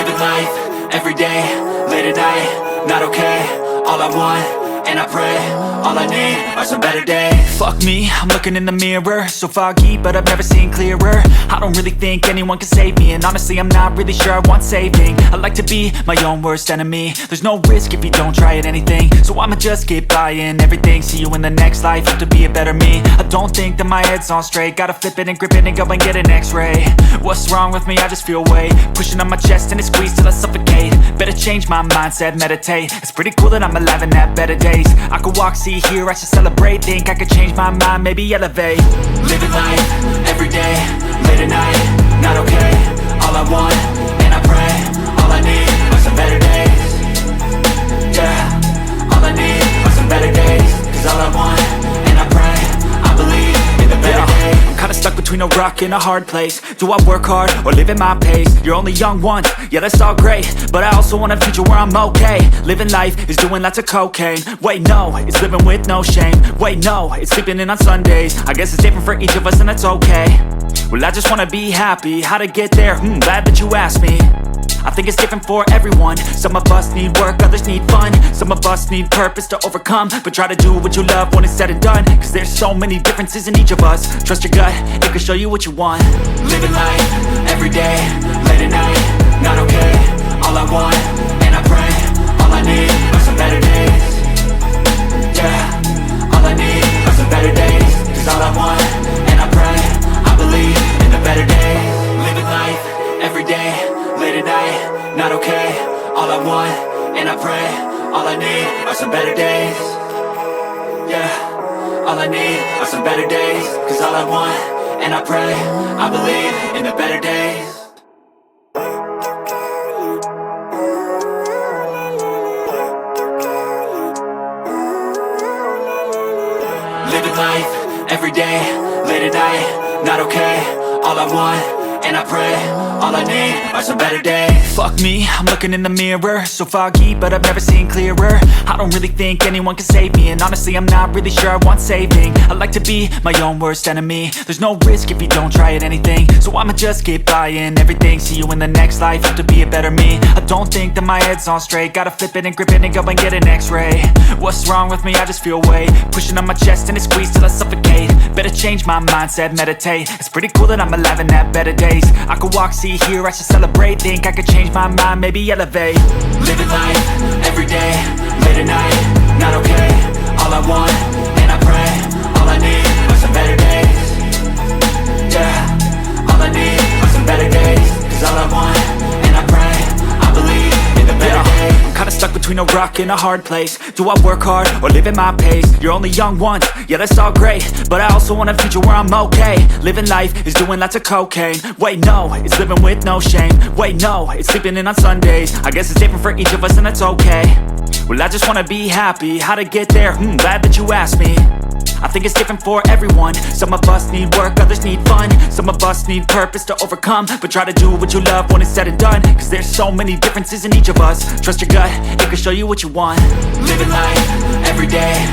Living life, everyday, late at night, not okay. All I want, and I pray, all I need are some better days. Fuck me, I'm looking in the mirror, so foggy, but I've never seen clearer. I don't really think anyone can save me, and honestly I'm not really sure I want saving. I like to be my own worst enemy. There's no risk if you don't try at anything, so I'ma just keep buying everything. See you in the next life, have to be a better me. I don't think that my head's on straight, gotta flip it and grip it and go and get an x-ray. What's wrong with me? I just feel weight pushing on my chest and it squeezes till I suffocate. Better change my mindset, meditate. It's pretty cool that I'm alive and have better days. I could walk, see, hear, I should celebrate. Think I could change my mind, maybe elevate. Living life, everyday, late at night, not okay. All I want, and I pray, all I need are some better days. Yeah, all I need are some better days. Cause all I want, and I pray, I believe in the better days. I'm kinda stuck between a rock and a hard place. Do I work hard or live at my pace? You're only young once, yeah that's all great, but I also want a future where I'm okay. Living life is doing lots of cocaine. Wait no, it's living with no shame. Wait no, it's sleeping in on Sundays. I guess it's different for each of us and that's okay. Well I just wanna be happy, how to get there? Glad that you asked me. I think it's different for everyone. Some of us need work, others need fun. Some of us need purpose to overcome. But try to do what you love when it's said and done. Cause there's so many differences in each of us. Trust your gut, it can show you what you want. Living life, everyday, late at night, not okay. All I want, and I pray, all I need are some better days. Yeah, all I need are some better days. Cause all I want, and I pray, I believe in the better days. Living life, everyday, late at night, not okay. All I want, and I pray, all I need are some better days. Yeah, all I need are some better days. Cause all I want, and I pray, I believe in the better days. Living life, everyday, late at night, not okay. All I want, and I pray, all I need are some better days. Fuck me, I'm looking in the mirror, so foggy, but I've never seen clearer. I don't really think anyone can save me, and honestly I'm not really sure I want saving. I like to be my own worst enemy. There's no risk if you don't try at anything, so I'ma just keep buying everything. See you in the next life, have to be a better me. I don't think that my head's on straight, gotta flip it and grip it and go and get an x-ray. What's wrong with me? I just feel weight pushing on my chest and it squeezes till I suffocate. Better change my mindset, meditate. It's pretty cool that I'm alive and have better days. I could walk, see, hear, I should celebrate. Think I could change my mind, maybe elevate. Living life, everyday, late at night, not okay. All I want, and I pray, all I need are some better days. Yeah, all I need are some better days. Cause all I want, and I pray, I believe in the better days. I'm kinda stuck between a rock and a hard place. Do I work hard or live at my pace? You're only young once, yeah that's all great, but I also want a future where I'm okay. Living life is doing lots of cocaine. Wait no, it's living with no shame. Wait no, it's sleeping in on Sundays. I guess it's different for each of us and that's okay. Well I just wanna be happy, how to get there? Glad that you asked me. I think it's different for everyone. Some of us need work, others need fun. Some of us need purpose to overcome. But try to do what you love when it's said and done. Cause there's so many differences in each of us. Trust your gut, it can show you what you want. Living life, everyday.